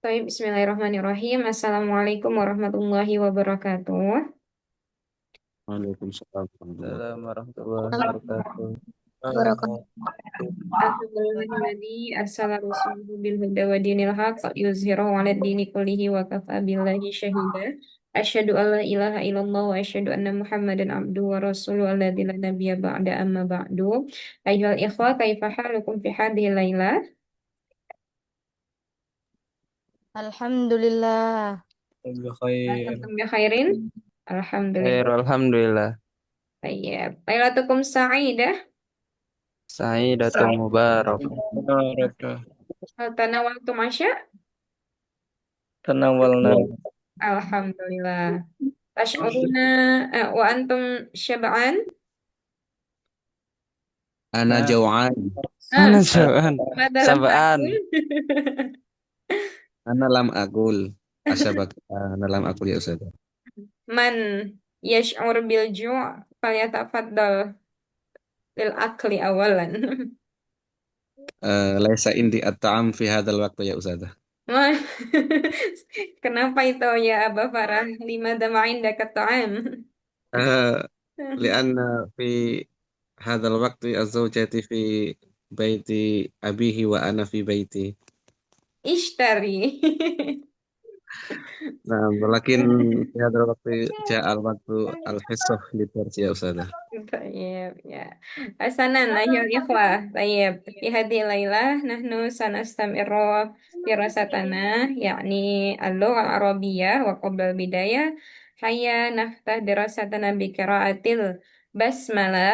Baik, Bismillahirrahmanirrahim. Assalamualaikum warahmatullahi wabarakatuh. Waalaikumsalam warahmatullahi Assalamualaikum warahmatullahi wabarakatuh. Wabarakatuh. Alhamdulillahilladzi arsala rasulahu bil huda wa dinil haqq yuzhirahu 'ala dini kullihi wa kafa billahi syahida. Asyhadu an la ilaha illallah wa asyhadu anna Muhammadan abduhu wa rasuluhu alladzi la nabiyya ba'da amma ba'du. Ayyuhal ikhwa, kaifa halukum fi hadhihi lailah? Alhamdulillah. Ya khair. Antum bi khairin? Khair, Alhamdulillah. alhamdulillah. Tayyib. Lailatukum sa'idah. Sa'idatun mubarak. wabarakatuh. Hal tanawaltum asya? Tanawalna. Alhamdulillah. Tash'uruna wa antum syab'an? Ana Nah, jau'an. Ah, Ana sabaan. mada lam Sabaan. takul? Ana lam akul. Asabak. Ana lam akul ya Ustaz. Man yash'ur bil ju' falyatafaddal lil akli awalan. Laisa indi at-ta'am fi hadzal waqti ya Ustaz. Wah, kenapa itu ya Aba Farah? Lima damain dekat ta'am. Eh, Lianna fi hadzal waqti az-zawjati fi baiti abihi wa ana fi baiti. Ishtari. Nah, walakin fi hadzal waqti ja'al waqtu al-hissah li ya Ustaz. طيب يا حسنا أيها الإخوة. طيب في هذه الليلة نحن سنستمر في دراستنا يعني اللغة العربية. وقبل البداية هيا نفتح دراستنا بقراءة البسملة.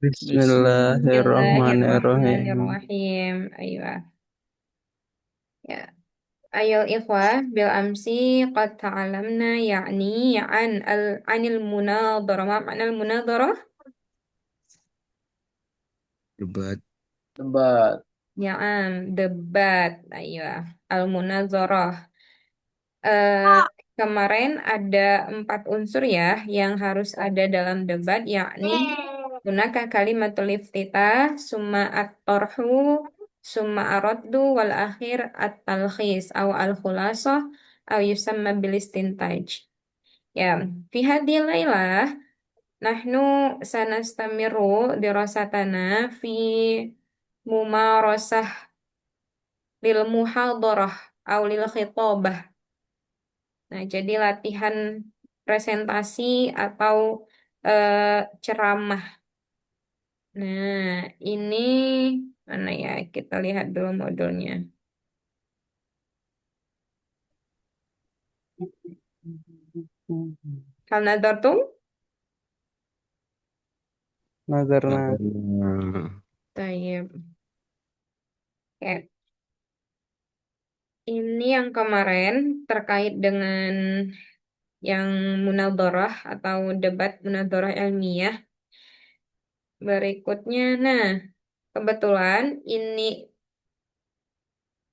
بسم الله الرحمن Bismillahirrahmanirrahim. الرحيم. أيوة يا أيها الإخوة، بالأمس قد تعلمنا يعني عن المناظرة. ما معنى المناظرة؟ Debat. Debat. Ya, debat. Ayo, al-munazarah. Eh, Kemarin ada 4 unsur ya yang harus ada dalam debat, yakni gunakan kalimatul iftitah, summa at-torhu, summa araddu, wal akhir at-talkhis, aw al-khulasah, aw yusamma bil istintaj. Ya, fi hadhihi lailah nahnu sanastamiru dirasatana fi mumarasah lil muhadarah atau lil khitabah. Nah, jadi latihan presentasi atau ceramah. Nah, ini mana ya? Kita lihat dulu modulnya. Hal nadartum? Nazarna. Nah, Tayyib. Oke. Ini yang kemarin terkait dengan yang munadharah atau debat munadharah ilmiah. Berikutnya, nah, kebetulan ini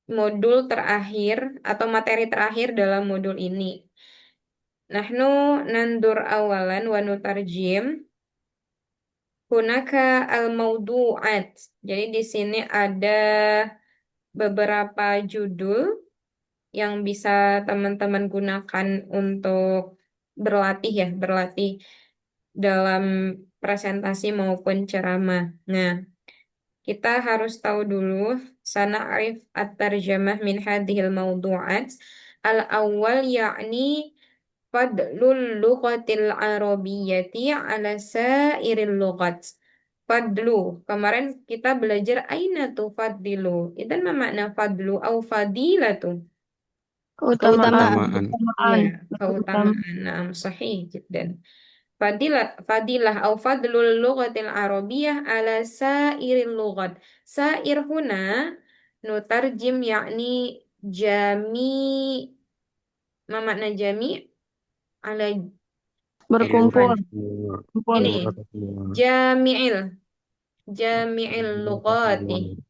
modul terakhir atau materi terakhir dalam modul ini. Nahnu nandur awalan wa nutarjim hunaka al-mawdu'at. Jadi di sini ada beberapa judul yang bisa teman-teman gunakan untuk berlatih ya, berlatih dalam presentasi maupun ceramah. Nah, kita harus tahu dulu sana'rif at-tarjamah min hadhil mawdu'at. Al-awwal yakni fadlul lughatil arabiyyati ala sairil lughat. Fadlu. Kemarin kita belajar aina tu fadlu. Itu ma makna fadlu au fadilatu. Keutamaan. keutamaan. Ya, Keutamaan. keutamaan. Nah, sahih jiddan. Fadilah fadilah au fadlul lughatil arabiyyah ala sairil lughat. Sair huna nutarjim yakni jami. Ma makna jami ala Seluruh Berkumpul. afwan. semua, Kumpul. Ini seluruh atau semua, jami'il jami'il seluruh atau lughati. semua,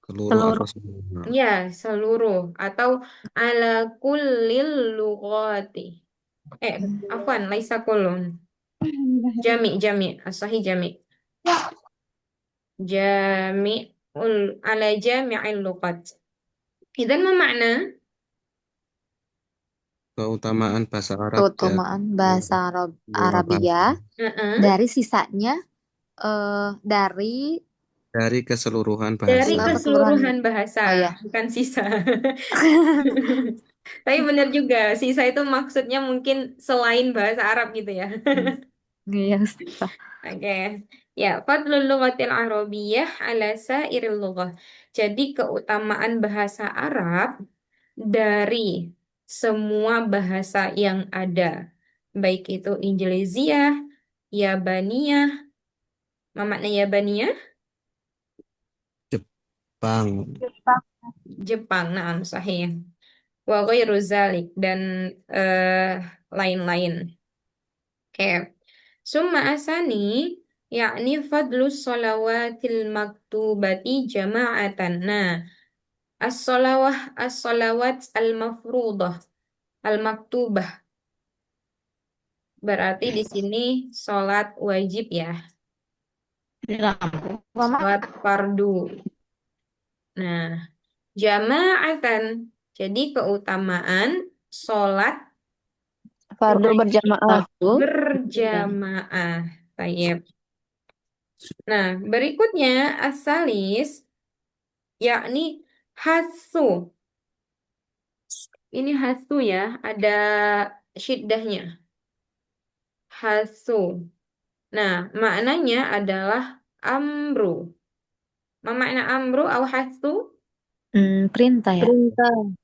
seluruh atau Seluruh. semua. Ya, seluruh atau ala kullil lughati. Eh, afwan, laisa kullun. Jami, asahi jami. Jami'ul ala jami'il lughat. Idan ma makna? keutamaan bahasa Arab di atas Keutamaan bahasa semua bahasa Arabia Heeh. dari sisanya dari dari keseluruhan Dari bahasa. keseluruhan. keseluruhan bahasa, Oh ya. bukan sisa. Tapi benar juga, sisa itu maksudnya mungkin selain bahasa Arab gitu ya. Iya, Ustaz. Oke. Ya, fadlul lughatil arabiyyah ala sairil lughah. Jadi keutamaan bahasa Arab dari semua bahasa yang ada, baik itu Injiliziyah, Yabaniyah, apa makna Yabaniyah? Jepang. Jepang, nah, sahih. Wa ghairu zalik dan eh, lain-lain. Oke. Summa asani yakni fadlus shalawatil maktubati jama'atan. Nah, as-salawat al-mafruḍah al-maktubah berarti di sini sholat wajib ya, Mama, sholat fardu. Nah, jama'atan. Jadi keutamaan sholat fardu berjamaah. wajib berjamaah. Tayyib. Nah, berikutnya asalis yakni hasu. Ini hasu ya, ada syiddahnya. Hasu. Nah, maknanya adalah amru. Ma makna amru atau hasu? Perintah ya.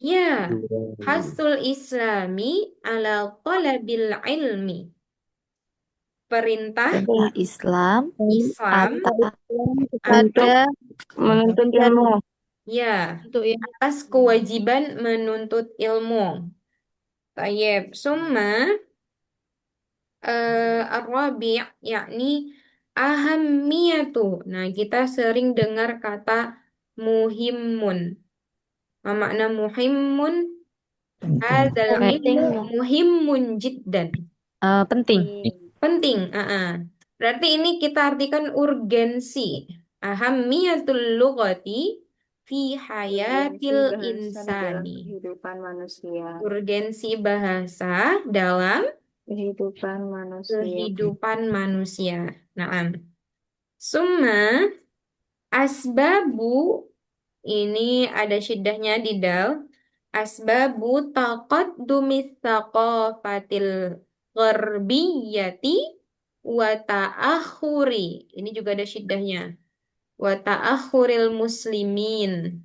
Ya, hasul islami ala talabil ilmi. Perintah Perintah Islam Islam ada menuntut ilmu. ya atas kewajiban menuntut ilmu. Tayyib. Summa ar-rabi' yakni ahammiyatu. Nah, kita sering dengar kata muhimmun. Apa makna muhimmun? Hadzal penting. ilmu muhimmun jiddan. Penting. Penting. Berarti ini kita artikan urgensi. Ahammiyatul lughati fi hayatil insani. Kehidupan manusia. Urgensi bahasa dalam Kehidupan manusia. kehidupan manusia. Naam. Summa asbabu ini ada syiddahnya di dal. Asbabu taqaddumis thaqafatil gharbiyyati wa ta'akhuri. Ini juga ada syiddahnya. Wa ta'akhuril muslimin.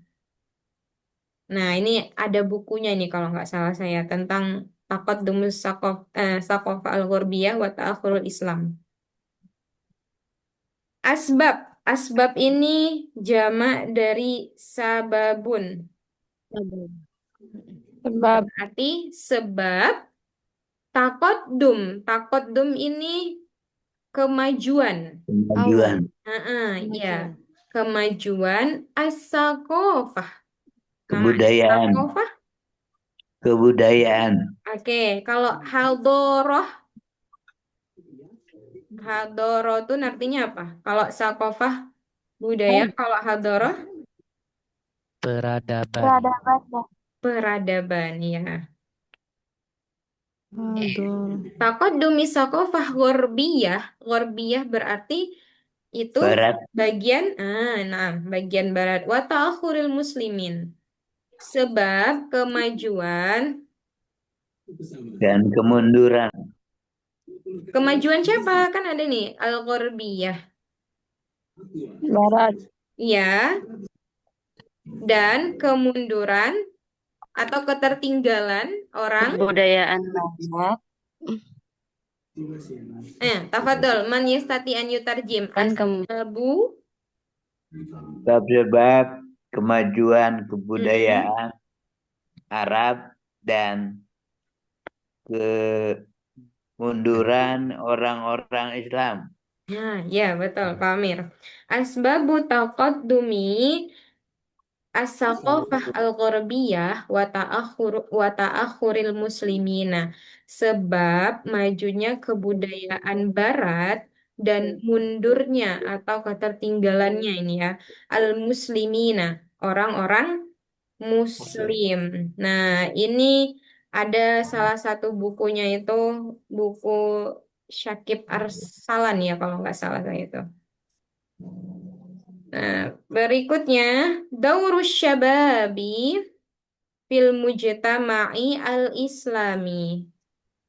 Nah, ini ada bukunya ini kalau nggak salah saya tentang taqaddumus thaqafah al-gharbiyah wa ta'akhurul Islam. Asbab. Asbab ini jamak dari sababun. Sebab Berarti sebab takodum. Takodum ini kemajuan. Kemajuan, Ya. Kemajuan as-saqafah. kebudayaan, Saqafah. kebudayaan, Oke, kalau hadoroh itu artinya apa? Kalau saqafah budaya, kalau hadoroh Peradaban. peradaban ya. Aduh. Taqaddumi saqafah gharbiyah. Gharbiyah berarti itu barat, bagian bagian barat wa ta'khuril muslimin. Sebab kemajuan dan kemunduran. kemajuan siapa? Kan ada nih al-gharbiyah. barat. Ya, dan kemunduran atau ketertinggalan orang. Kebudayaan barat. Tafadhol, man yastati an yutarjim. Kan Asbabu Sebab kemajuan kebudayaan Arab dan kemunduran orang-orang Islam. Ya betul, Pak Amir. Asbabu taqaddumi as-saqafah al-gharbiyah wa ta'akhuril muslimina. Sebab majunya kebudayaan barat dan mundurnya atau ketertinggalannya ini ya al-muslimina, orang-orang muslim. Nah, ini Ada salah satu bukunya itu buku Syakib Arsalan ya kalau nggak salah saya itu. Nah, berikutnya Daurus Syababi fil Mujtama'i al-Islami.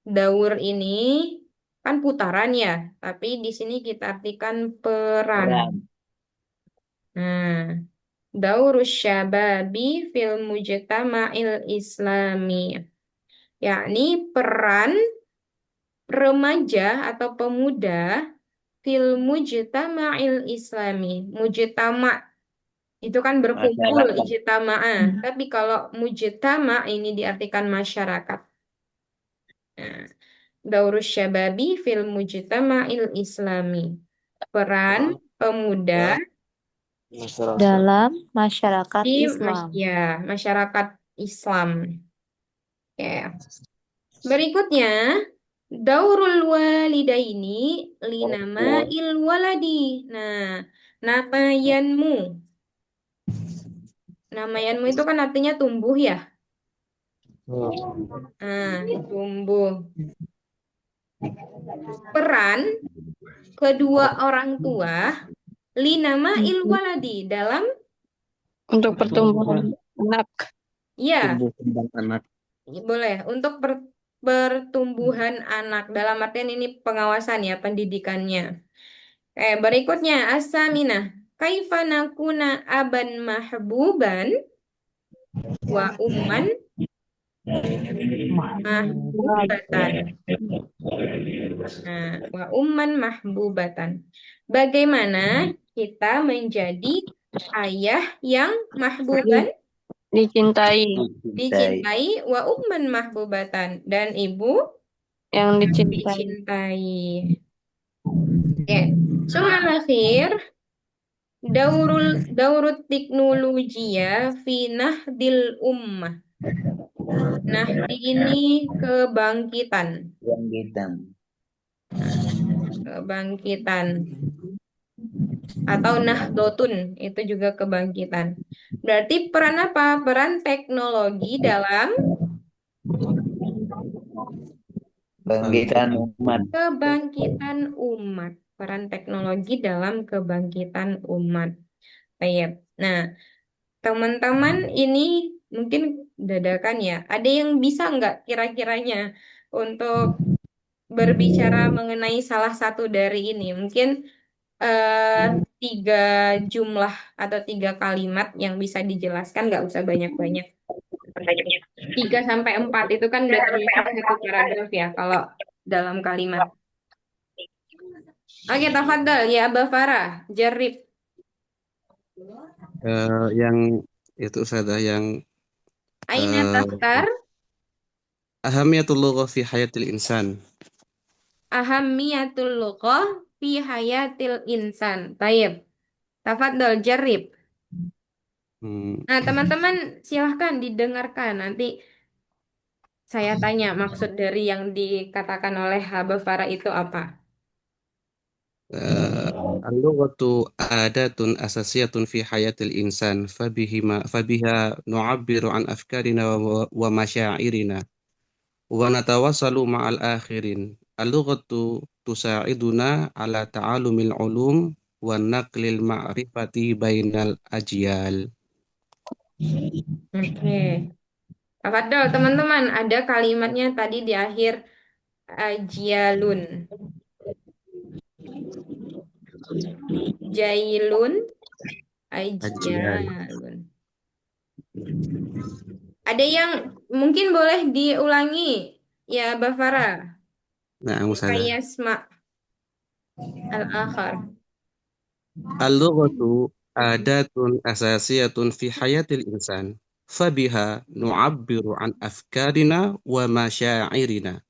Daur ini kan putaran ya, tapi di sini kita artikan peran. Peran. Nah, Daurus Syababi fil Mujtama'il Islami, yakni peran remaja atau pemuda fil Mujtama'il Islami. Mujtama itu kan berkumpul, Masyarakat. ijtama'ah. Tapi kalau mujtama ini diartikan masyarakat. Nah, Daurus Syababi fil Mujtama'il Islami. Peran pemuda Dalam masyarakat di Islam. masyarakat Islam. Oke. Berikutnya, Daurul walidaini linama il waladi. Nah, namayanmu. Namayanmu itu kan artinya tumbuh ya. Tumbuh. Peran kedua orang tua linama il waladi dalam Untuk pertumbuhan anak. ya Tumbuh kembang anak. boleh untuk pertumbuhan anak dalam artian ini pengawasan ya pendidikannya. Berikutnya asamina kaifa nakuna aban mahbuban wa umman mahbubatan. Nah, wa umman mahbubatan. Bagaimana kita menjadi ayah yang mahbuban Dicintai. dicintai wa umman mahbubatan dan ibu Yang dicintai. dicintai. Oke. Soal akhir daurut teknologiya fi nahdil ummah. Nah, ini kebangkitan. Kebangkitan. Atau nahdotun, itu juga kebangkitan. Berarti peran apa? Peran teknologi dalam Kebangkitan umat. kebangkitan umat. Peran teknologi dalam kebangkitan umat. Baik. Nah, teman-teman ini mungkin dadakan ya. Ada yang bisa nggak kira-kiranya untuk berbicara mengenai salah satu dari ini? Mungkin tiga jumlah atau tiga kalimat yang bisa dijelaskan, nggak usah banyak-banyak. 3 sampai 4 itu kan udah termasuk satu paragraf ya kalau dalam kalimat. Oke, tafadhal ya Aba Farah, jarib. Yang itu saja yang Aina taftar ahamiyatul lughah fi hayatil insan. ahammiyatul lughah fi hayatil insan. Tayyib. Tafadhal jarib. Hmm. Nah, teman-teman silahkan didengarkan. Nanti saya tanya maksud dari yang dikatakan oleh Aba Farah itu apa. Al-lughatu adatun asasiyatun fi hayatil insan fabiha nu'abbiru an afkarina wa masyairina wa natawassalu ma'al akhirin. Al-lughatu tusa'iduna ala ta'alumil ulum wa naqlil ma'rifati bainal ajyal. Oke. Tafadhol teman-teman, ada kalimatnya tadi di akhir ajialun. Jailun, Ajyal. ajialun. Ada yang mungkin boleh diulangi ya Bafara. Nah, Musada. Kayasma al-akhar. Al-lughatu adatun asasiyatun fi hayatil insan fabiha nu'abbiru an afkarina wa masyairina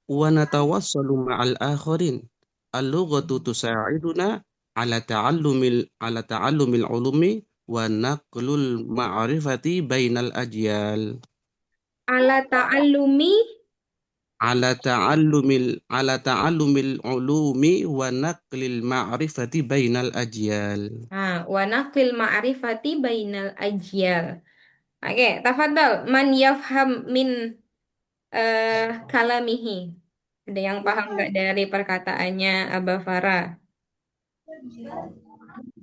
wa natawassalu ma'al akharin. Al-lughatu tusa'iduna ala ta'allumil ulumi wa naqlul ma'rifati bainal ajyal. Ala ta'allumi Ala ta'allumil ulumi wa naqlil ma'rifati bainal ajyal. wa naqlil ma'rifati bainal ajyal. Oke, tafadhal man yafham min kalamihi. Ada yang paham nggak dari perkataannya Aba Farah?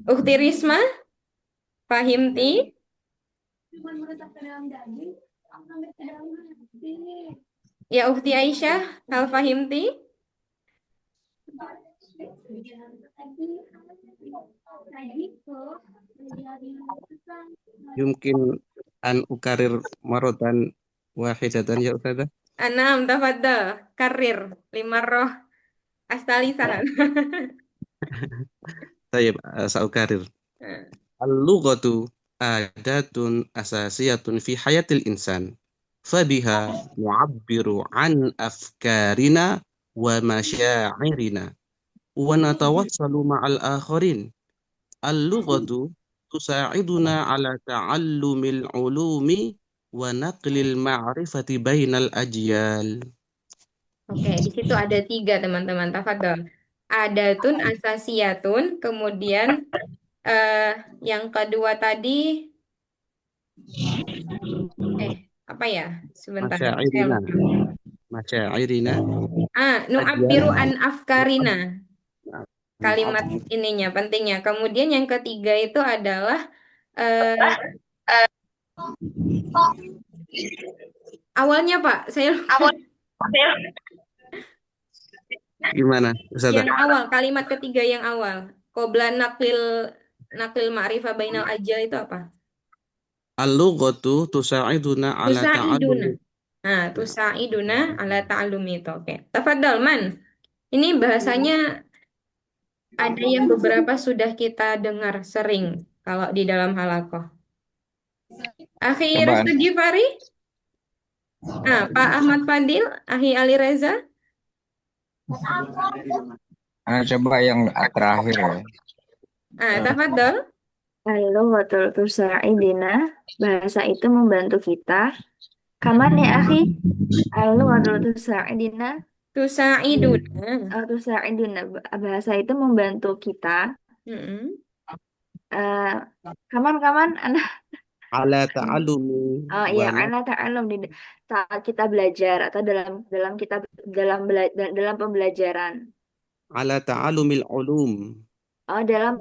Ukti Risma, fahimti? Ya Ukti Aisyah, hal fahimti? Yumkin an ukarir marotan wahidatan ya Ustazah. Anam, tafadhal, karir, lima roh, astalisahan. Saya saukarir. Al-lughatu adatun asasiyatun fi hayatil insan. Fabiha nu'abbiru an afkarina wa masyairina wa natawassalu ma'al akharin. Al-lughatu tusa'iduna ala ta'allumil ulumi wa naqlil ma'rifati bainal ajyal. Oke, di situ ada tiga teman-teman, tafadhal. Adatun, asasiyatun, kemudian eh, yang kedua tadi, apa ya? Sebentar, saya Masyairina. lupa. Masyairina. Nu'abbiru an afkarina. Ajyal. Kalimat ininya, pentingnya. Kemudian yang ketiga itu adalah eh, awalnya Pak, saya lupa. Gimana, Ustazah? Yang awal, kalimat ketiga yang awal. Qobla naklil ma'rifah bainal ajal itu apa? Al-lughatu tusa'iduna ala Tusa'iduna. ta'allumi. Nah, tusa'iduna ala ta'allumi itu. Oke. Tafadhal, Man. Ini bahasanya ada yang beberapa sudah kita dengar sering kalau di dalam halakoh. Akhi Cobaan. Resta Gifari? Pak Ahmad Fadil, Akhi Ali Reza? Coba yang terakhir ya. Tafadhal. Al-lughatul tusa'idina, bahasa itu membantu kita. Kaman ya, akhi? Al-lughatul tusa'idina, Tusa'iduna. tusa'idina, bahasa itu membantu kita. Mm-mm. Kaman, anak. Ala ta'allumi Oh iya, ala ta'alum di saat kita belajar atau dalam kita dalam pembelajaran. ala ta'allumil ulum. Oh, dalam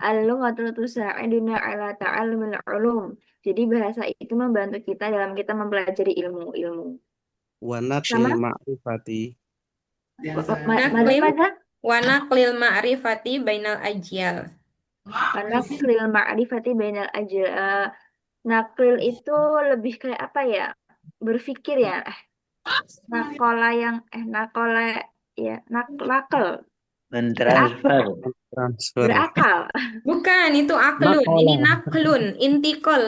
al-lughatul tusa'iduna ala ta'allumil ulum. Jadi bahasa itu membantu kita dalam kita mempelajari ilmu-ilmu. Wa naqlil Sama? ma'rifati. Naklim wa naqlil ma'rifati bainal ajyal. Naklil ma'rifati bainal ajil. Naklil itu lebih kayak apa ya? Berpikir ya. Nakola yang nakola ya nakel Mentransfer. Transfer. berakal. Bukan, itu aklun. Ini naklun, intikol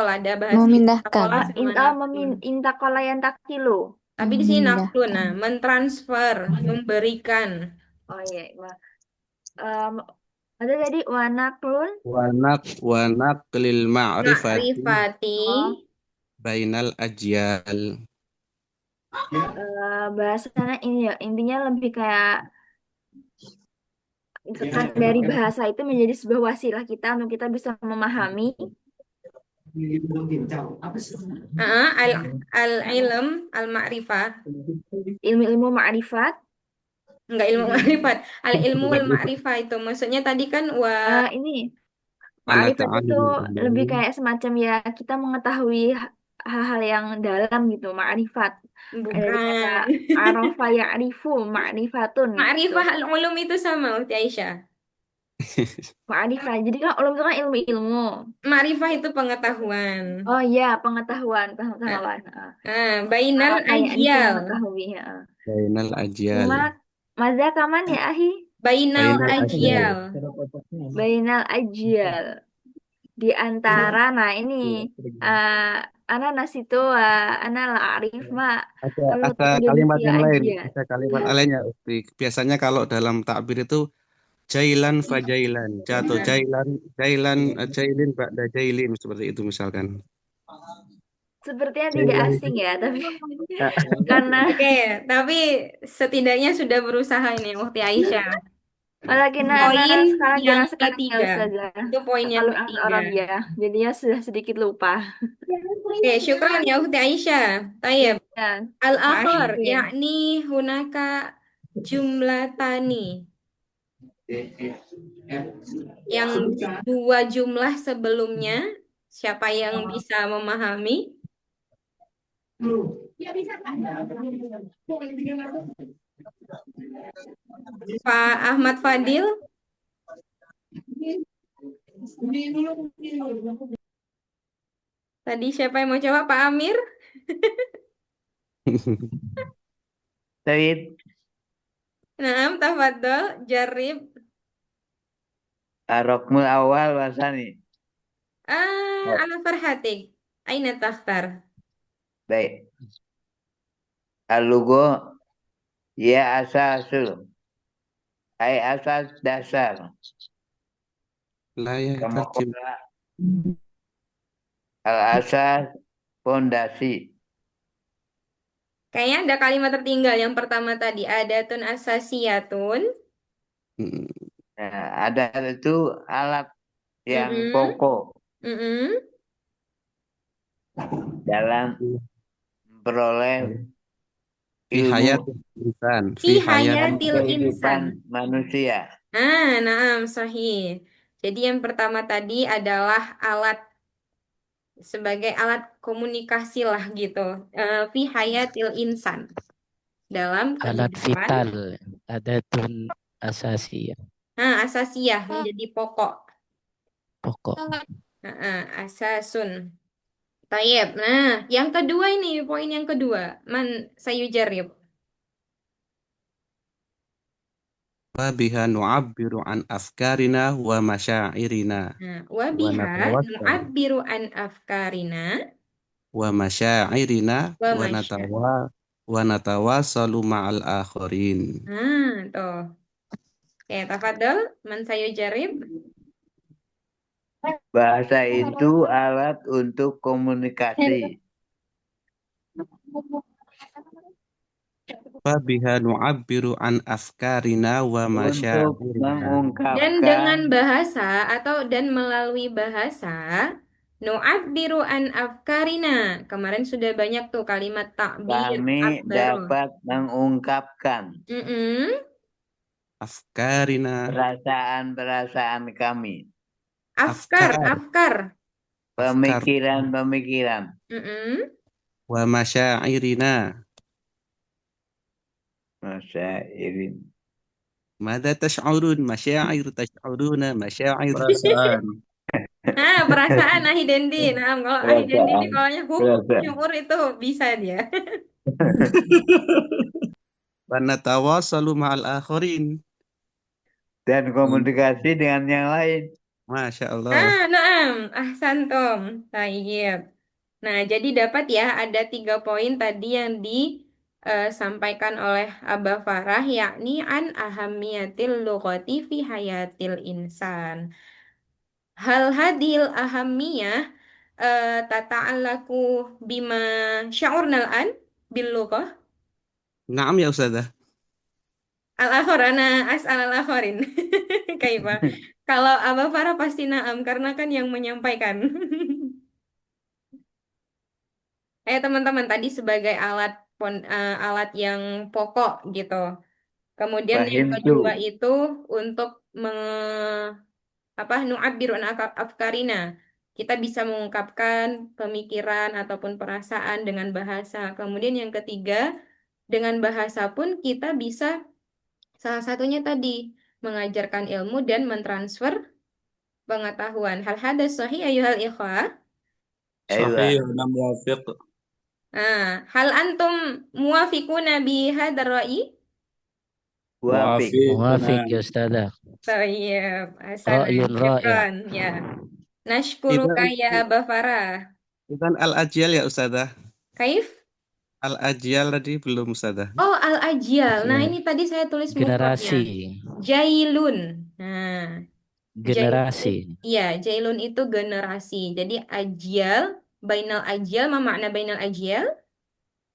ada bahasa Memindahkan. sekolah sama naklun. Intakola yang takilu. Tapi di sini Memindahkan. naklun, nah, mentransfer, memberikan. Oh iya, ada tadi wanaklun Wa naqlil ma'rifati Ma'rifati. bainal ajyal. bahasanya ini ya intinya lebih kayak kan dari bahasa itu menjadi sebuah wasilah kita untuk kita bisa memahami Al-ilm, al-ma'rifah. ilmu-ilmu ma'rifat. Enggak ilmu ma'rifat. Al-ilmu wal-ma'rifah itu. Maksudnya tadi kan Ini Ala ma'rifat itu ta'allumil lebih ulum. kayak semacam ya kita mengetahui hal-hal yang dalam gitu, ma'rifat. Dari kata bukan. arafa ya'rifu, ma'rifatun gitu. Ma'rifah al-ulum itu sama, Uti Aisyah. Ma'rifah. Jadi kan ulum itu kan ilmu-ilmu. Ma'rifah itu pengetahuan. Oh iya, pengetahuan. Bainal Kayak ajyal. mengetahui. Bainal ajyal. Maza kaman ya, ahi? Bainal Bainal ajyal. Bainal ajyal. Di antara, nah ini, ana nasitu, ana la arif ma. Ada kalimat yang lain. Ada kalimat lainnya. Biasanya kalau dalam takbir itu jailan fajailan, jatuh jailin ba'da jailin, seperti itu misalkan. Sepertinya tidak asing ya, tapi karena Oke, tapi setidaknya sudah berusaha ini Ukti Aisyah. Walakinna Poin anak sekarang yang jarang sekali ya ketiga. Ustazah. Itu poin yang Kalau ketiga. Arabia, jadinya sudah sedikit lupa. Oke, syukran ya Ukhti Aisyah. Tayyib. Ya, Al-akhir, masyhur. yakni hunaka jumlatani. Yang dua jumlah sebelumnya, siapa yang bisa memahami? Pak Ahmad Fadil? Tadi siapa yang mau jawab? Pak Amir? Said, Naam, tafadhol, jarib. Rokmul awal wasani. Ala farhatik. Aina takhtar? Baik. Al-lugo ya asasul. Ay asas dasar. La ya Kama tarjim. qala al-asas fondasi. Kayaknya ada kalimat tertinggal yang pertama tadi. Adatun asasiyatun. Mm. Nah, ada itu alat yang Mm-mm. pokok Mm-mm. dalam memperoleh Fi ilmu hayatil insan. Fi Fi hayat. dalam hayatil kehidupan insan. manusia. Naam, sahih. Jadi yang pertama tadi adalah alat sebagai alat komunikasi lah gitu. Fi hayatil insan. Dalam Alat kehidupan. vital, adatun asasiyah, Asasiyah menjadi pokok. pokok. Asasun. Tayyib. Nah, yang kedua ini, poin yang kedua. Man sayujarib. Wa biha nu'abbiru an afkarina wa masyairina. Wabiha natawassalu. nu'abbiru an afkarina Wa masyairina wa wa natawassalu ma'al akharin. Tuh. Oke, tafadhol. Man sayujarib. Bahasa itu alat untuk komunikasi. Fa biha nu'abbiru an afkarina wa Untuk masyairina. Dan dengan mengungkapkan bahasa dan melalui bahasa nu'abbiru an afkarina. Kemarin sudah banyak tuh kalimat takbir, kami abbaro. dapat mengungkapkan Afkarina. perasaan-perasaan kami. Afkar. Pemikiran-pemikiran. Wa masyairina. Masyairin. Mada tash'urun? Masyair tash'uruna. Masyair. Perasaan. Perasaan Ahidendi. Nah, kalau Ahidendi ini kalau syukur itu bisa dia. Wa natawassalu ma'al akharin. Dan komunikasi dengan yang lain. Masya Allah. Naam, ahsantum. Tayyib. Nah, jadi dapat ya ada 3 poin tadi yang disampaikan oleh Abah Farah, yakni an ahamiyatil lughati fi hayatil insan. Hal hadil ahamiyah tata'allaku bima sya'urnal an bil lughah. Naam ya Ustazah. Al-akhor, ana as'al al-akhorin. Kaifa? Kalau Abah Farah pasti naam, karena kan yang menyampaikan. Teman-teman, tadi sebagai alat yang pokok gitu. Kemudian yang kedua itu untuk nu'abbiru an afkarina. Kita bisa mengungkapkan pemikiran ataupun perasaan dengan bahasa. Kemudian yang ketiga, dengan bahasa pun kita bisa salah satunya tadi mengajarkan ilmu dan mentransfer pengetahuan. Hal hadas sahih ayuhal ikhwah? Sahih, ana muwafiq. Hal antum muwafiquna bi hadzal ra'yi? Muwafiq ya Ustazah. Tayyib, hasan, Ra'yun syukran ya. Nashkuruka ya Abah Farah. Bukan al-ajyal ya Ustazah. Kaif? Al-ajyal tadi belum Ustazah. Oh, al-ajyal. Nah, ini tadi saya tulis generasi. mufradnya. Jailun. Nah, generasi. Iya, jailun itu generasi. Jadi ajyal, bainal ajyal, ma makna bainal ajyal?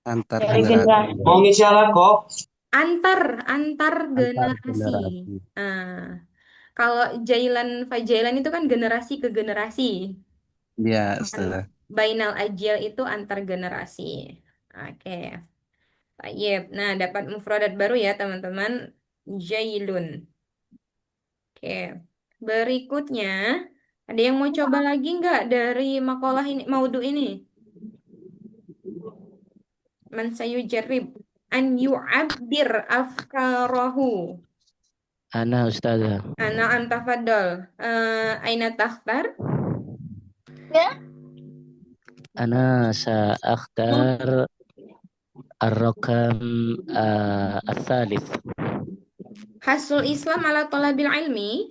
Antar Dari generasi. generasi. Mau ngisi kok? Antar Antar generasi. generasi. Ah, kalau jailan fajailan itu kan generasi ke generasi. Ya, Kan Ustazah. bainal ajil itu antar generasi. Oke. Tayyib. Nah, dapat mufradat baru ya, teman-teman. Jailun. Oke. Berikutnya, ada yang mau coba lagi nggak dari makalah ini, maudu ini? Man sayujarrib an yu'abbir afkarahu. Ana Ustazah. Ana antafadol. Aina takhtar? Ana sa'akhtar الرقم الثالث. Hasul Islam ala talabil ilmi.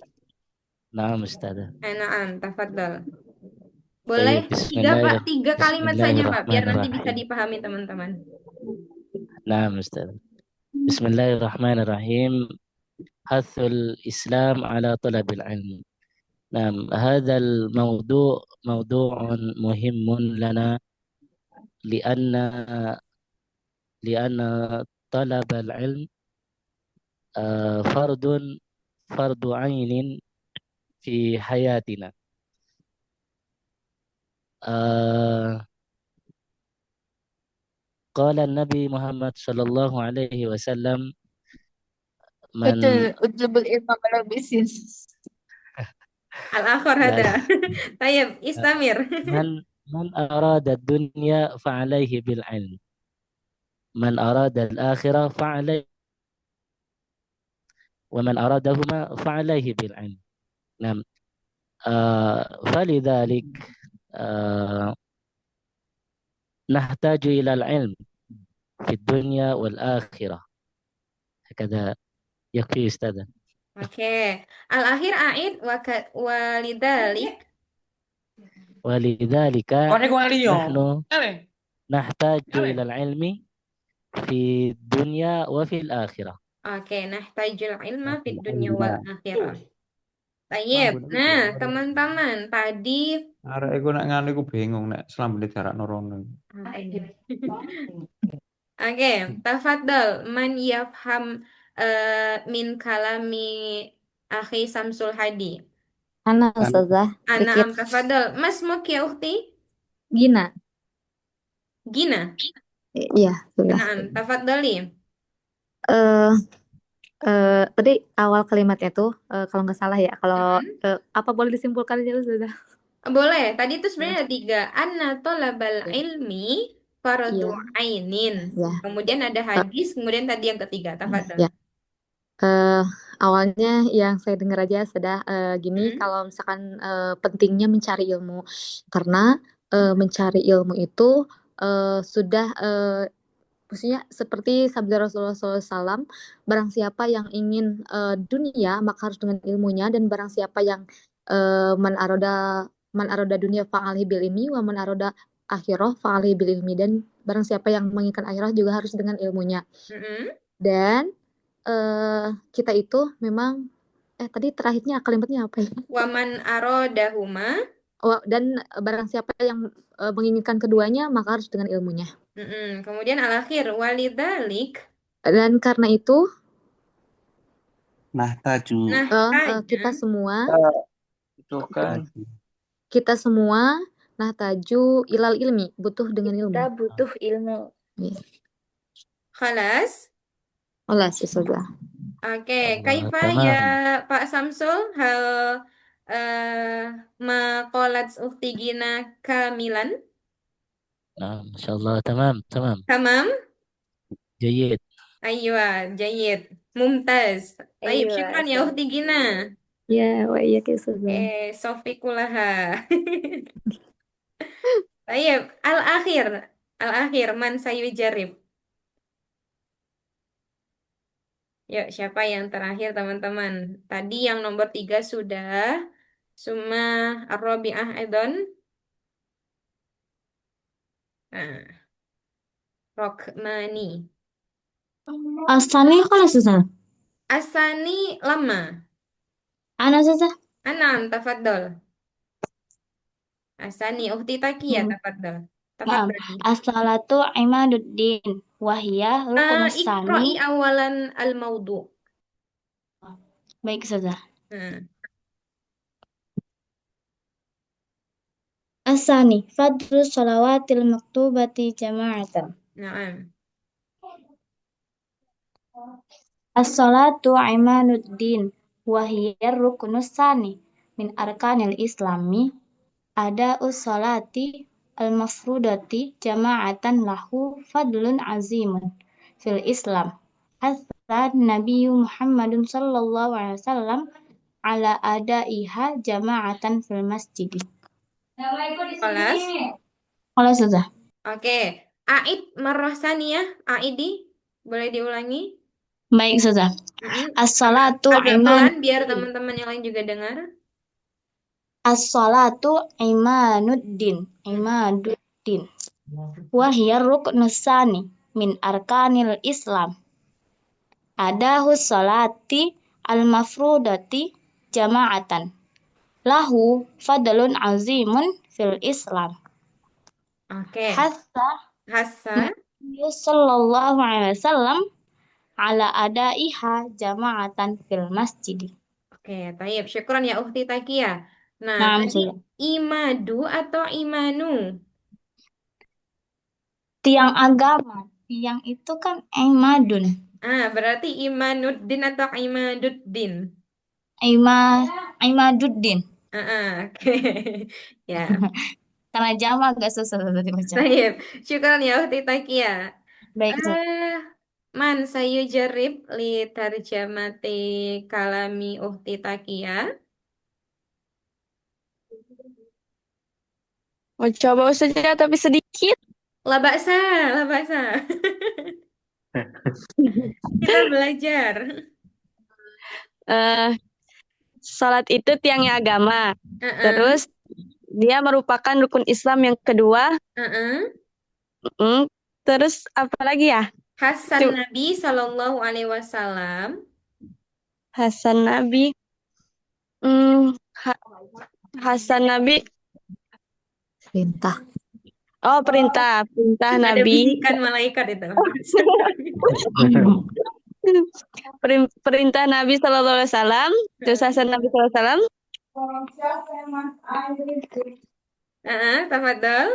نعم أستاذة. Ana antafadol. طيب Boleh بسم tiga, الله Pak. 3 بسم kalimat الله saja, Pak. Biar الرحمن nanti bisa الرحيم. dipahami teman-teman. نعم أستاذة. بسم الله الرحمن الرحيم. حث الإسلام على طلب العلم. نعم هذا الموضوع موضوع مهم لنا لأن لأن طلب العلم فرض عين في حياتنا. قال النبي محمد صلى الله عليه وسلم من اطلب العلم ولو بسين. Al-akhir لا hada. Tayyib, istamir. من أراد الدنيا فعليه بالعلم، من أراد الآخرة فعليه، ومن أرادهما فعليه بالعلم. نعم فلذلك نحتاج إلى العلم في الدنيا والآخرة. هكذا يكفي أستاذ. Oke. Al-akhir a'id walidalik. ولذلك نحن نحتاج إلى العلم في الدنيا وفي الآخرة. Oke, nahtajul ilma fid dunya Ilma. wal akhirah. Tayyib. Nah, teman-teman, tadi Arek iku nek nganu iku bingung nek selambene jarak norono. Oke, tafadhol man yafham min kalami akhi Samsul Hadi. Ana Ustazah, Ana dikit. am tafadhol. Mas Muki ya ukhti? Gina. Gina. Iya, Ustazah. Ana am tafadholi. Eh tadi awal kalimatnya tuh kalau nggak salah ya, kalau apa boleh disimpulkan aja Ustazah? Boleh. Tadi itu sebenarnya ada 3. Anna tolabal ilmi fardu Iya. ainin. Ya. Kemudian ada hadis, kemudian tadi yang ketiga. Tafadhol. Ya. Awalnya yang saya dengar aja sudah gini, kalau misalkan pentingnya mencari ilmu, karena mencari ilmu itu sudah maksudnya seperti sabda Rasulullah SAW, barang siapa yang ingin dunia maka harus dengan ilmunya, dan barang siapa yang man aroda dunia fa'alhi bil ilmi, wa man aroda akhirah fa'alhi bil ilmi, dan barang siapa yang menginginkan akhirah juga harus dengan ilmunya. Dan kita itu memang tadi terakhirnya kalimatnya apa ya? Waman arodahuma. Dan barang siapa yang menginginkan keduanya maka harus dengan ilmunya. Kemudian al-akhir walidalik. Dan karena itu Nahtaju. kita semua Itu kan kita semua nahtaju ilal ilmi, butuh dengan ilmu. Kita butuh ilmu. Khalas. Olas Ustazah. Oke, kaifa ya Pak Samsul hal maqalat ukhti Gina kamilan? Nah, Masya tamam. Tamam? جيد. Aywa, jayid. Mumtaz. Baik, Aywa, syukran ya ukhti Gina. Ya, wa iya ke Ustazah. Sofikulaha. Baik, al-akhir man sayujarib. Yuk, siapa yang terakhir teman-teman? Tadi yang nomor 3 sudah. Summa ar-rabi'ah aidon. Nah. Rokmani. Asani خلاص Ustazah. Asani lama. Ana Ustazah. Anam, tafadhol. Asani, ukhti Takia, tafadhol. Naam. Tafadhali. As-salatu imaduddin wahiyah rukunus Iqra'i sani. awalan al-mawdu'. Baik saja. Asani fadlu shalawatil maktubati jama'atan. Na'am. As-salatu imaduddin wahiyar rukunus sani min arkanil islami ada us-salati al-mafrudati jama'atan lahu fadlun azimun fil islam. Hasan Nabi Muhammadun sallallahu alaihi wasallam ala adaiha jama'atan fil masjid. Kelas. Kalau sudah. Oke. Aid marrah saniyah. Aidi. Boleh diulangi? Baik sudah. As-salatu Agak iman. pelan biar teman-teman yang lain juga dengar. As-salatu imanuddin. Imaduddin. Wahiyar ruknus sani min arkanil islam. Adahu salati al-mafrudati jama'atan. Lahu fadlun azimun fil islam. Oke. Hassa sallallahu alaihi wasallam ala adaiha jama'atan fil masjid. Oke, tayyib. Syukran ya Ukhti Takia. Nah, Naam, tadi saya. imadu atau imanu? Tiang agama. Tiang itu kan imadun. Berarti imanuddin atau imaduddin? Imaduddin. Oke. Ya. Karena jama agak susah tadi baca. Tayyib. Syukran ya Ukhti Takia. Baik, Man sayujarib li tarjamati kalami Ukhti Takia. Mau coba saja tapi sedikit. Labaksa. Kita belajar. Salat itu tiangnya agama. Terus dia merupakan rukun Islam yang kedua. Terus apa lagi ya? Hasan Nabi Sallallahu Alaihi Wasallam. Hasan Nabi. Hasan Nabi. Perintah. Oh, perintah Ada Nabi. bisikan malaikat itu. Perintah Nabi Sallallahu Alaihi Wasallam. Terus Hasan Nabi Sallallahu Alaihi Wasallam. Tafadhol.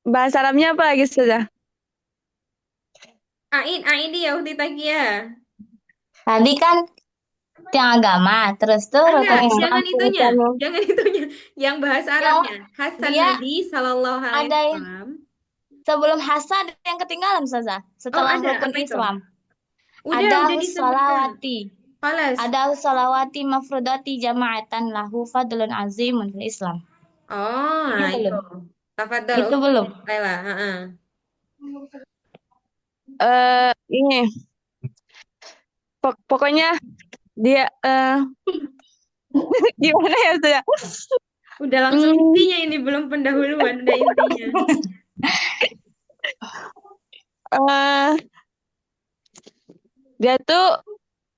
Bahasa Arabnya apa lagi saja? Aidi ya Ukhti Takia. Tadi kan tiang agama, terus tuh rukun Islam. Jangan itunya. Yang bahasa Arabnya. Hasan Nabi Sallallahu Alaihi Wasallam. Sebelum Hasan ada yang ketinggalan saja. Setelah rukun Islam. Ada salawati. Ada salawati mafrudati jama'atan lahu fadlun azimun fil Islam. Itu. Tafadhol. Itu belum. Laila, Ini. Pokoknya dia gimana ya saya? Udah langsung intinya ini, belum pendahuluan, udah intinya. Dia tuh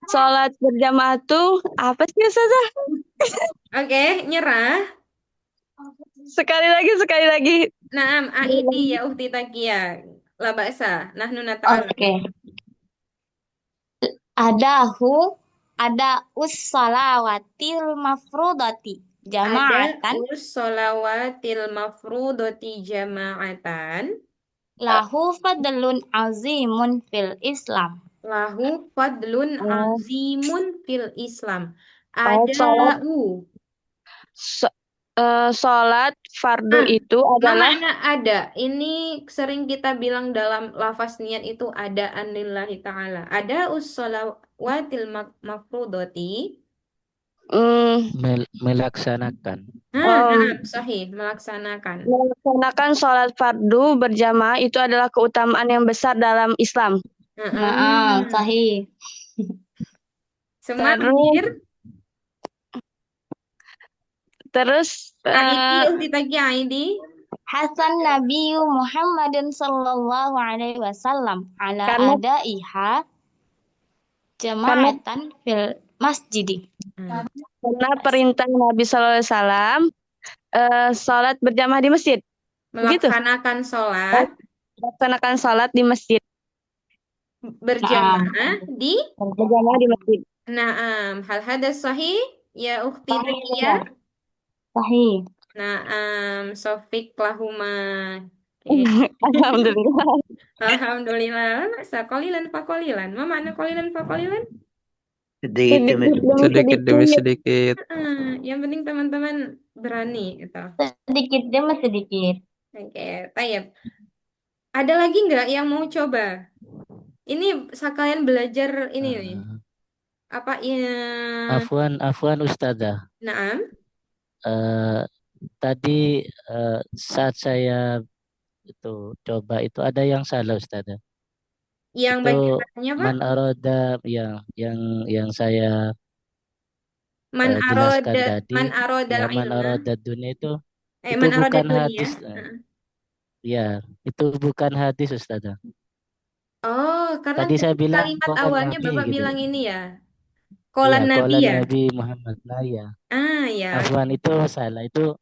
sholat berjamaah tuh apa sih Ustazah? Oke, nyerah. Sekali lagi. Naam, Aidi ya Ukhti Takia. La ba'sa. Nahnu nata'alam. Oke. Ada us-salawatil mafrudati jama'atan. Ada us-salawatil mafrudati jama'atan. Lahu fadlun azimun fil Islam. Lahu fadlun azimun fil Islam. Sholat fardu itu adalah makna ada. Ini sering kita bilang dalam lafaz niat itu ada anillahi ta'ala. Ada us-shalawatil mafrudati. Melaksanakan. Sahih, melaksanakan. Melaksanakan sholat fardu berjamaah itu adalah keutamaan yang besar dalam Islam. Sahih. Semangat. Terus Aidi. Hasan Nabi Muhammadin sallallahu alaihi wasallam ala adaiha jama'atan fil masjid. Karena perintah Nabi sallallahu alaihi wasallam salat berjamaah di masjid. Begitu. Melaksanakan sholat Laksanakan salat di masjid. berjamaah di Berjamaah di masjid. Naam. Hal hadas sahih ya ukhti Sahih, Nadia? Sahih. Naam. Sofik lahuma. Oke. Alhamdulillah. Alhamdulillah. Sakolilan fakolilan. Ma makna kolilan fakolilan? Sedikit demi Sedikit demi sedikit. Yang penting teman-teman berani gitu. Sedikit demi sedikit. Oke, tayyib. Ada lagi nggak yang mau coba? Ini sekalian belajar ini nih. Apa ya? Afwan Ustazah. Naam. Tadi saat saya itu coba itu ada yang salah Ustazah. Yang Itu bacaan apa? man aroda yang saya Man jelaskan aroda tadi man aroda ya man ilma. aroda dunia itu Man aroda bukan dunia. hadis. Ya, itu bukan hadis Ustazah. Oh, karena Tadi saya bilang kalimat kolan awalnya Nabi Bapak gitu. bilang ini ya. Iya, Kolan Nabi kolan ya. Nabi Muhammad. Nah ya. Ya. Afwan itu salah. Itu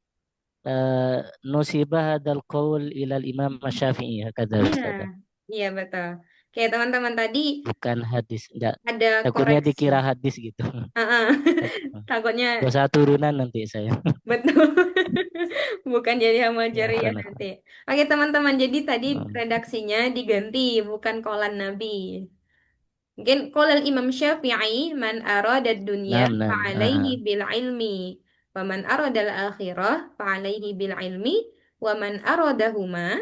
nusibah hadal qaul ilal Imam Syafi'i kata Iya. Ustazah. Iya betul. Kayak teman-teman tadi Bukan hadis. Enggak. ada Takutnya koreksi. dikira hadis gitu. Takutnya dosa turunan nanti saya. betul. Bukan jadi hama Ya, jariah afwan. nanti. Oke teman-teman, jadi tadi redaksinya diganti, bukan kolan Nabi. Mungkin kolal Imam Syafi'i man arada dunya Naam. fa'alaihi bil ilmi wa man arada al akhirah fa'alaihi bil ilmi wa man aradahuma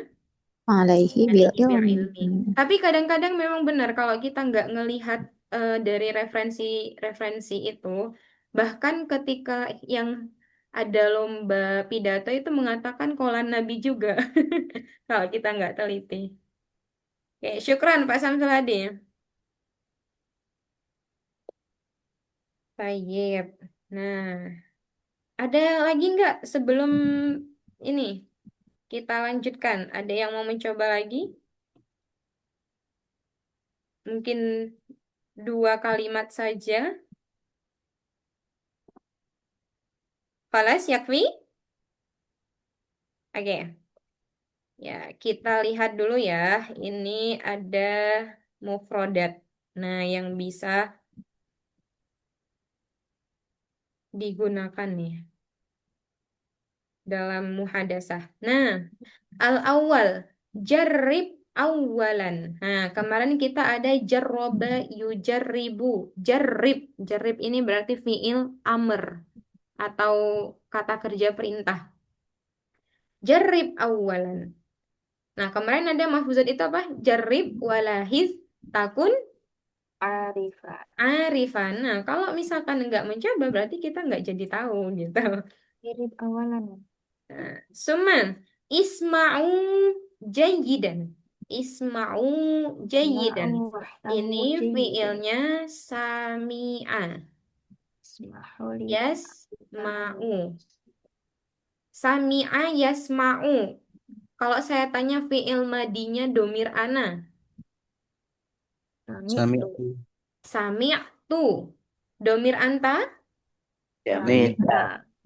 Alaihi bil ilmi. Tapi kadang-kadang memang benar kalau kita nggak ngelihat dari referensi itu, bahkan ketika yang ada lomba pidato itu mengatakan kolan Nabi juga, kalau kita nggak teliti. Oke, syukran Pak Samsul Hadi. Baik. Nah, ada lagi nggak sebelum ini kita lanjutkan? Ada yang mau mencoba lagi? Mungkin 2 kalimat saja. Falas, yakfi? Oke. Ya, kita lihat dulu ya. Ini ada mufrodat. Nah, yang bisa digunakan nih dalam muhadasah. Nah, al-awwal, jarrib awalan. Nah, kemarin kita ada jarroba yujarribu. Jarrib ini berarti fiil amr atau kata kerja perintah. Jarrib awalan. Nah, kemarin ada mahfuzat itu apa? Jarrib walahiz takun arifan. Nah, kalau misalkan nggak mencoba, berarti kita nggak jadi tahu gitu. Jarrib awalan. Suman, isma'u jayidan. Isma'u jayidan. Ini fiilnya sami'a. Yasma'u. Sami'a yasma'u. Kalau saya tanya fiil madinya domir ana. Sami'tu. Domir anta?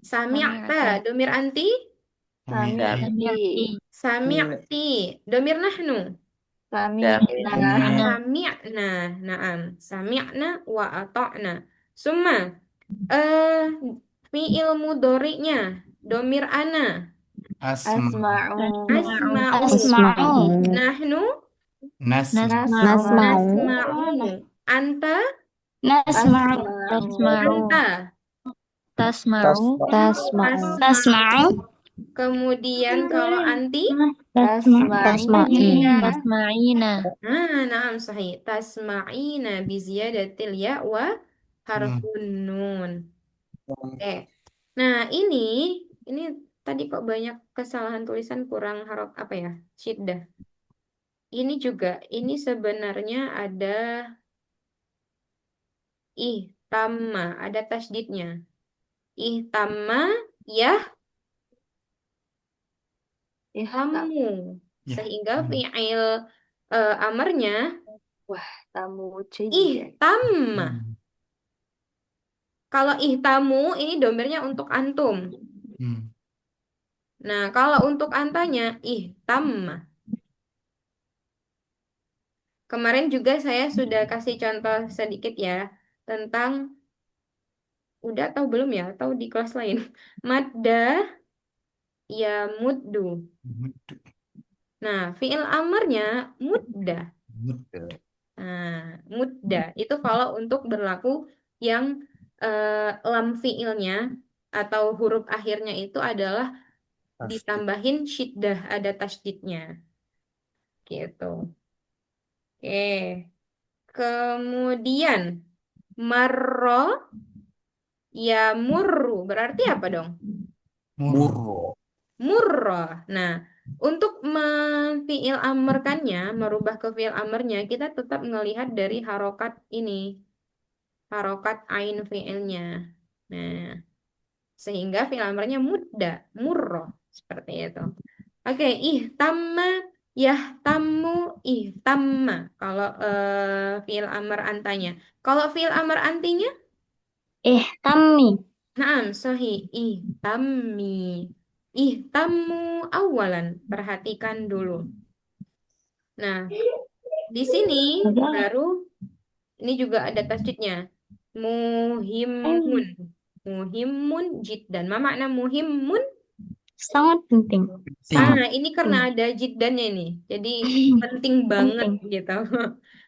Sami'ta. Domir anti? Sami'ti. Domir nahnu? Sami'na. Naam. Sami'na wa ata'na. Summa. Fiil mudhari'nya. Domir ana. Asma'u. Nahnu? Nasma'u. Anta? Anta. Tasma'u. Kemudian kalau anti? Tasma'ina. Naam sahih. Tasma'ina biziyadatil ya wa harfun nun. Oke. Nah, ini tadi kok banyak kesalahan tulisan kurang harap apa ya? Syiddah. Ini juga, ini sebenarnya ada ihtamma, ada tasdidnya. Ihtamma ya tamu. Sehingga fi'il amarnya ihtamma. Kalau ihtamu ini domirnya untuk antum. Nah, kalau untuk antanya ihtamma. Kemarin juga saya sudah kasih contoh sedikit ya tentang udah atau belum ya atau di kelas lain. Madda ya muddu. Nah, fiil amarnya mudda. Nah, mudda itu kalau untuk berlaku yang lam fiilnya atau huruf akhirnya itu adalah ditambahin syiddah, ada tasydidnya. Gitu. Oke. Kemudian marro ya murru berarti apa dong? Murro. Murro. Nah, untuk fiil amarkannya, merubah ke fiil amarnya, kita tetap melihat dari harokat ini, harokat ain fiilnya. Nah, sehingga fiil amarnya muda, murro, seperti itu. Oke, ihtamma, yahtammu, ihtamma. Kalau fiil amar antanya. Kalau fiil amar antinya, Ihtammi. naam, sahih, ihtammi. Ihtammu awalan. Perhatikan dulu. Nah, di sini baru ini juga ada tasdidnya. Muhimmun. Muhimmun jiddan. Ma makna muhimmun? Sangat penting. Ah, ini karena ada jiddannya nih. Jadi penting banget Penting. gitu.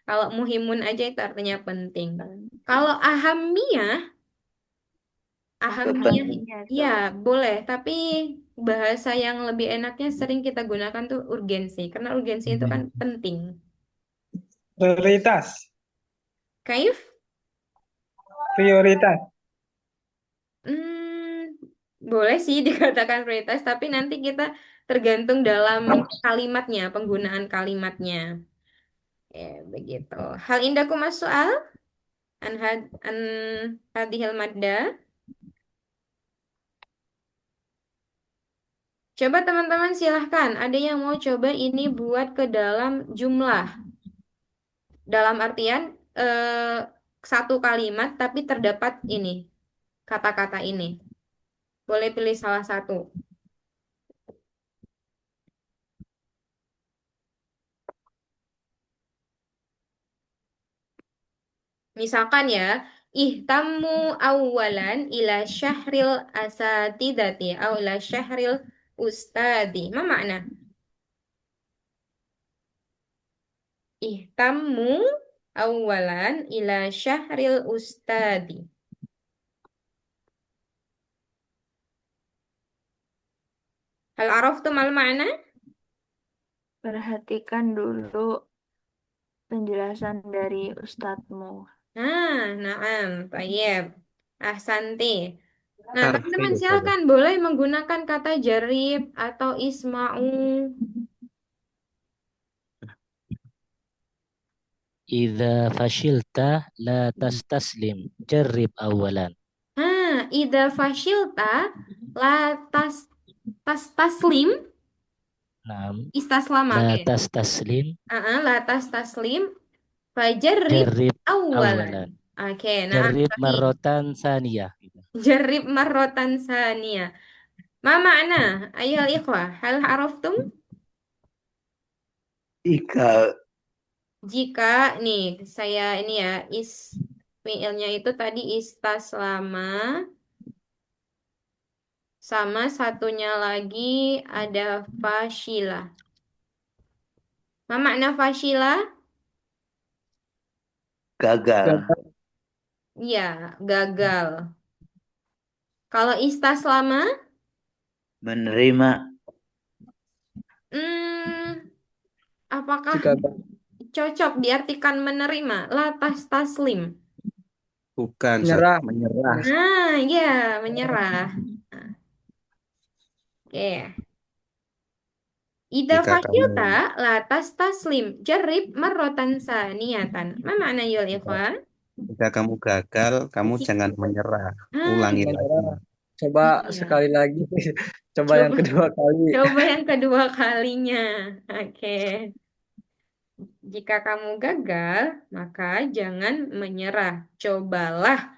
Kalau muhimun aja itu artinya penting. Kalau ahamiyah, ya boleh. Tapi bahasa yang lebih enaknya sering kita gunakan tuh urgensi. Karena urgensi itu kan penting. Prioritas. Kaif? Prioritas. Boleh sih dikatakan prioritas, tapi nanti kita tergantung dalam kalimatnya, penggunaan kalimatnya. Ya, begitu. Hal indaku masuk soal an hadhil madda. Coba teman-teman silahkan, ada yang mau coba ini buat ke dalam jumlah. Dalam artian satu kalimat tapi terdapat ini, kata-kata ini. Boleh pilih salah satu. Misalkan ya, ihtammu awalan ila syahril asatidati atau ila syahril ustadi. Ma makna? Ihtammu awalan ila syahril ustadi. Hal araftum al makna? Perhatikan dulu penjelasan dari ustadzmu. Naam, tayyib. Ahsanti. Nah, Tarfi teman-teman ya, silakan boleh menggunakan kata jarib atau isma'u. Idza fashilta la tastaslim. Jarrib awalan. Idza fashilta la taslim. Naam. Istaslama La ya. tastaslim. La taslim. Fajarrib Jarrib awalan. awalan. Oke, nah Jarrib marrotan saniyah. jarrib marrotan saniyah. Ma makna? Ayol ikhwah, hal araftum? Jika nih saya ini ya fiilnya itu tadi istaslama sama satunya lagi ada fashila. Ma makna fashila? Gagal. Iya, gagal. Kalau istaslama? Menerima. Apakah Jika cocok diartikan menerima? Latas taslim. Bukan, menyerah. menyerah. Ya, menyerah. Oke. Ida Jika fashilta kamu latas taslim. Jarib marrotan saniyatan. Ma makna yul ikhwan? jika kamu gagal, kamu jangan menyerah. Ulangi lagi. Menyerah. Coba Iya. sekali lagi. Coba yang kedua kali. Coba yang kedua kalinya. Oke. Jika kamu gagal, maka jangan menyerah. Cobalah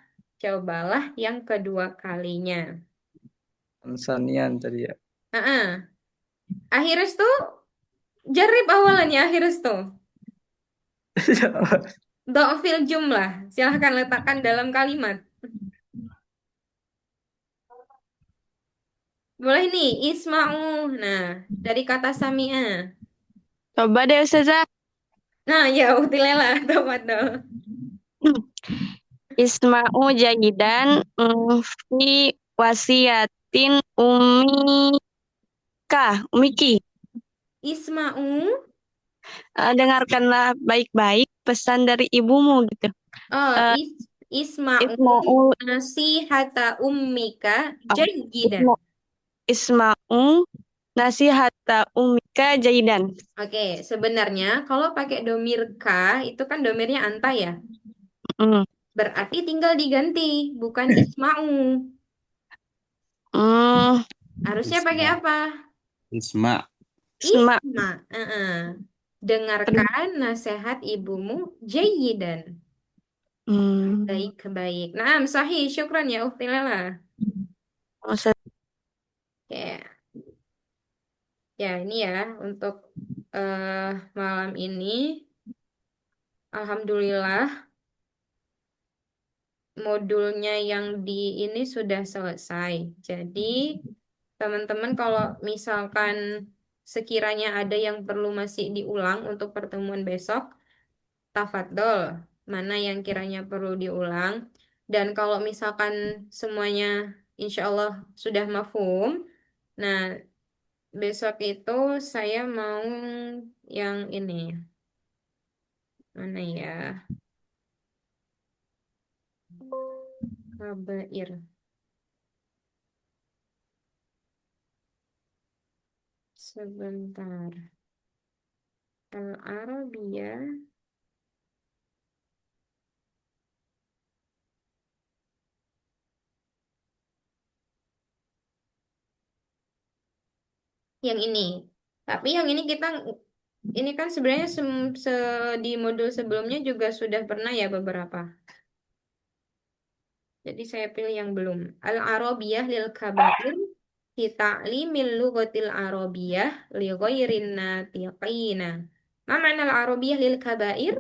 yang kedua kalinya. Sanian tadi ya. Heeh. Akhiris tuh jarib awalannya akhiris tuh. Dha'fil jumlah. Silahkan letakkan dalam kalimat. Boleh nih, isma'u. Nah, dari kata sami'a. Coba deh Ustazah. Nah, ya utilela, tafadhol. Isma'u jayidan fi wasiyatin umiki. Isma'u. Dengarkanlah baik-baik pesan dari ibumu gitu. Oh, Eh, isma'u Isma'u nasihata ummika oh, jayyidan. Isma'u nasihata umika jayidan. Oke, sebenarnya kalau pakai domir ka, itu kan domirnya anta ya. Mm. Berarti tinggal diganti, bukan isma'u. Mm. Harusnya pakai Isma. apa? Isma. Isma. Isma. Dengarkan nasihat ibumu jayyidan. Baik-baik. Naam, sahih. Syukran ya, Ukhti Lela. Maksud Ya, ya ini ya untuk malam ini. Alhamdulillah modulnya yang di ini sudah selesai. Jadi teman-teman kalau misalkan sekiranya ada yang perlu masih diulang untuk pertemuan besok, tafadhol, mana yang kiranya perlu diulang. Dan kalau misalkan semuanya insya Allah sudah mafhum, nah besok itu saya mau yang ini, mana ya, kabair. Sebentar. Al-Arabiyah. Yang ini. Tapi yang ini kita ini kan sebenarnya di modul sebelumnya juga sudah pernah ya beberapa. Jadi saya pilih yang belum. Al-Arabiyah lil kabair fi ta'limil lughatil arabiyah li ghairin natiqina. Ma makna al-Arabiyah lil kabair?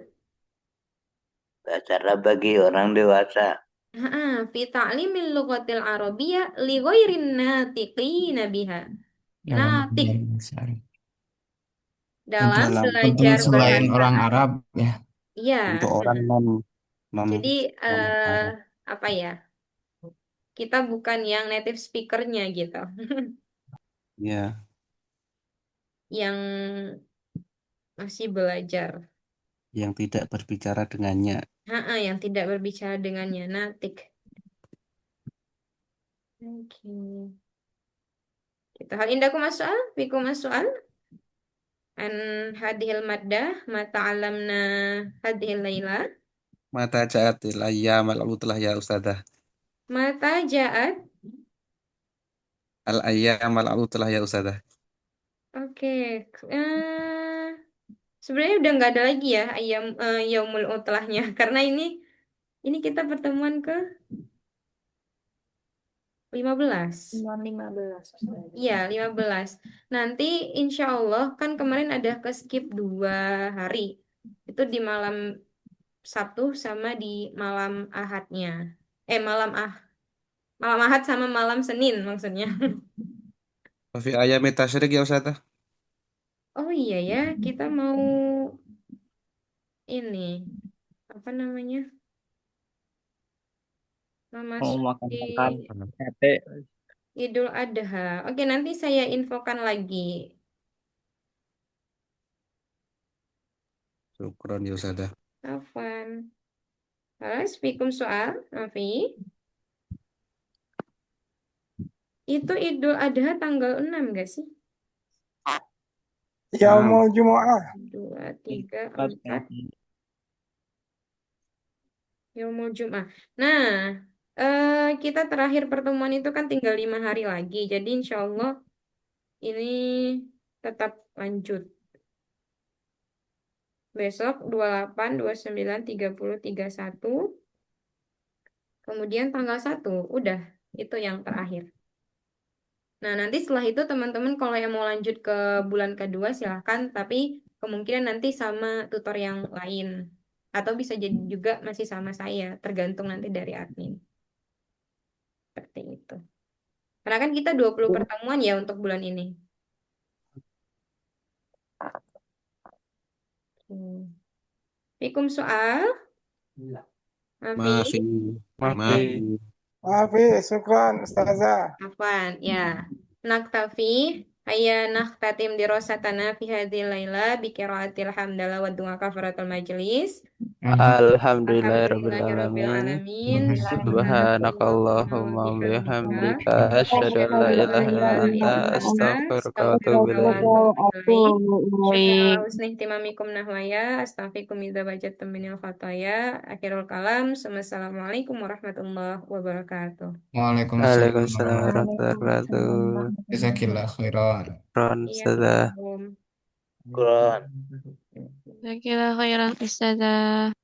Bahasa Arab bagi orang dewasa. Fi ta'limil lughatil arabiyah li ghairin natiqina biha. Natik dalam Dalam belajar selain bahasa orang Arab. Arab ya. Iya. untuk orang non Jadi Arab. apa ya? Kita bukan yang native speakernya gitu. Ya, Yang masih belajar. yang tidak berbicara dengannya. Yang tidak berbicara dengannya. Natik. Oke. Kita hal indakum as-soal, fikum as-soal. An hadhil maddah ma ta'allamna hadhil laila. Mata ja'atil ayyam al-utlah ya Ustazah. Mata ja'at. Al-ayyam al-utlah ya Ustazah. Oke. Sebenarnya udah nggak ada lagi ya ayam yaumul utlahnya karena ini kita pertemuan ke 15. 15. Iya, 15. Nanti insya Allah kan kemarin ada ke skip 2 hari. Itu di malam Sabtu sama di malam Ahadnya. Malam Ahad sama malam Senin maksudnya. Fi ayyamit tasyrik ya Ustazah. Oh iya ya, kita mau ini apa namanya? Mau Memasuki makan sate. Idul Adha. Oke, nanti saya infokan lagi. Syukron ya Ustazah. Afwan. Halas, fikum soal, Afi. Itu Idul Adha tanggal 6 gak sih? Yaumul Jumu'ah. 2, 3, 4. Yaumul Jum'ah. Nah, kita terakhir pertemuan itu kan tinggal 5 hari lagi. Jadi insya Allah ini tetap lanjut. Besok 28, 29, 30, 31. Kemudian tanggal 1. Udah, itu yang terakhir. Nah, nanti setelah itu teman-teman kalau yang mau lanjut ke bulan kedua silahkan, tapi kemungkinan nanti sama tutor yang lain. Atau bisa jadi juga masih sama saya, tergantung nanti dari admin. Seperti itu. Karena kan kita 20 pertemuan ya untuk bulan ini. Fikum soal? Mafi? Maafi. Maafi. Maafi, syukran Ustazah. Afwan, ya. Naktafi, hayya nakhtatim dirasatana fi hadhil laila bi qiraatil hamdalah wa du'a kafaratul majlis. Alhamdulillahirabbil Alhamdulillahirabbil alamin. alamin. Subhanakallahumma wa bihamdika asyhadu an la ilaha illa anta astaghfiruka wa atubu ilaik. Syukur husni ihtimamikum nahwaya astaghfirukum idza bajatum minal khataya. Akhirul kalam. Assalamualaikum warahmatullahi wabarakatuh. Waalaikumsalam warahmatullahi wabarakatuh. Jazakillah khairan. Iya, Ustazah. Quran. Jazakallahu khairan Ustazah.